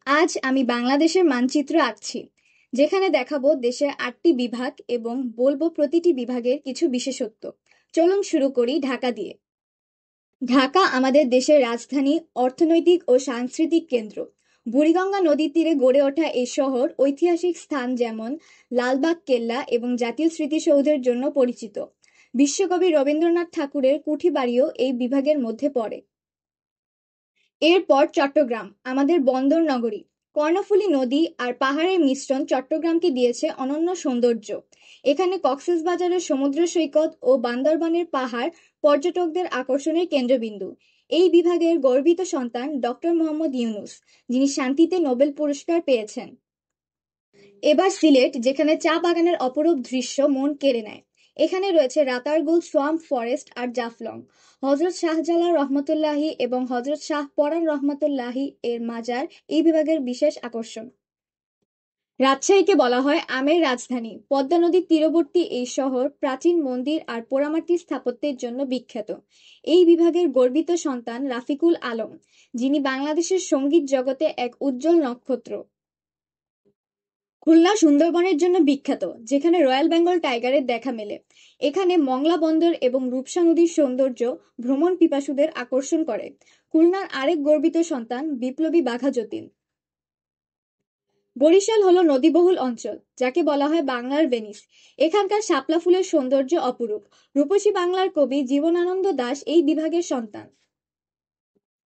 আজ আমি বাংলাদেশের মানচিত্র আঁকছি, যেখানে দেখাবো দেশের ৮টি বিভাগ এবং বলবো প্রতিটি বিভাগের কিছু বিশেষত্ব। চলুন শুরু করি ঢাকা দিয়ে। ঢাকা আমাদের দেশের রাজধানী, অর্থনৈতিক ও সাংস্কৃতিক কেন্দ্র। বুড়িগঙ্গা নদীর তীরে গড়ে ওঠা এই শহর ঐতিহাসিক স্থান যেমন লালবাগ কেল্লা এবং জাতীয় স্মৃতিসৌধের জন্য পরিচিত। বিশ্বকবি রবীন্দ্রনাথ ঠাকুরের কুঠি বাড়িও এই বিভাগের মধ্যে পড়ে। এরপর চট্টগ্রাম, আমাদের বন্দর নগরী। কর্ণফুলী নদী আর পাহাড়ের মিশ্রণ চট্টগ্রামকে দিয়েছে অনন্য সৌন্দর্য। এখানে কক্সবাজারের সমুদ্র সৈকত ও বান্দরবানের পাহাড় পর্যটকদের আকর্ষণের কেন্দ্রবিন্দু। এই বিভাগের গর্বিত সন্তান ডক্টর মোহাম্মদ ইউনূস, যিনি শান্তিতে নোবেল পুরস্কার পেয়েছেন। এবার সিলেট, যেখানে চা বাগানের অপরূপ দৃশ্য মন কেড়ে নেয়। এখানে রয়েছে রাতারগুল সোয়াম্প ফরেস্ট আর জাফলং। হজরত শাহজালাল রহমতুল্লাহি এবং হজরত শাহ পরাণ রহমতুল্লাহি এর মাজার এই বিভাগের বিশেষ আকর্ষণ। রাজশাহীকে বলা হয় আমের রাজধানী। পদ্মা নদীর তীরবর্তী এই শহর প্রাচীন মন্দির আর পোড়ামাটির স্থাপত্যের জন্য বিখ্যাত। এই বিভাগের গর্বিত সন্তান রাফিকুল আলম, যিনি বাংলাদেশের সঙ্গীত জগতে এক উজ্জ্বল নক্ষত্র। খুলনা সুন্দরবনের জন্য বিখ্যাত, যেখানে রয়্যাল বেঙ্গল টাইগারের দেখা মেলে। এখানে মংলা বন্দর এবং রূপসা নদীর সৌন্দর্য ভ্রমণ পিপাসুদের আকর্ষণ করে। খুলনার আরেক গর্বিত সন্তান বিপ্লবী বাঘা যতীন। বরিশাল হলো নদীবহুল অঞ্চল, যাকে বলা হয় বাংলার ভেনিস। এখানকার শাপলা ফুলের সৌন্দর্য অপরূপ। রূপসী বাংলার কবি জীবনানন্দ দাশ এই বিভাগের সন্তান।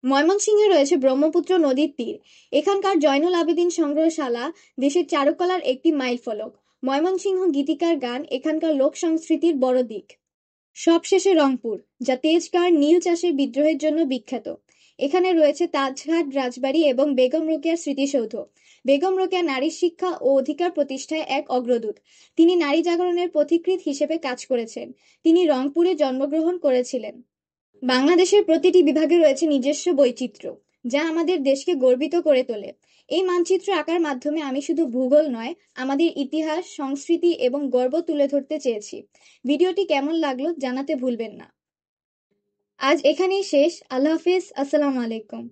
ময়মনসিংহে রয়েছে ব্রহ্মপুত্র নদীর তীর। এখানকার জয়নুল আবেদীন সংগ্রহশালা দেশের চারুকলার একটি মাইলফলক। ময়মনসিংহ গীতিকার গান এখানকার লোক সংস্কৃতির বড় দিক। সবশেষে রংপুর, যা তেজগাঁর নীল চাষের বিদ্রোহের জন্য বিখ্যাত। এখানে রয়েছে তাজঘাট রাজবাড়ি এবং বেগম রোকেয়ার স্মৃতিসৌধ। বেগম রোকেয়া নারী শিক্ষা ও অধিকার প্রতিষ্ঠায় এক অগ্রদূত। তিনি নারী জাগরণের পথিকৃৎ হিসেবে কাজ করেছেন। তিনি রংপুরে জন্মগ্রহণ করেছিলেন। বাংলাদেশের প্রতিটি বিভাগে রয়েছে নিজস্ব বৈচিত্র্য, যা আমাদের দেশকে গর্বিত করে তোলে। এই মানচিত্র আঁকার মাধ্যমে আমি শুধু ভূগোল নয়, আমাদের ইতিহাস, সংস্কৃতি এবং গর্ব তুলে ধরতে চেয়েছি। ভিডিওটি কেমন লাগলো জানাতে ভুলবেন না। আজ এখানেই শেষ। আল্লাহ হাফিজ। আসসালামু আলাইকুম।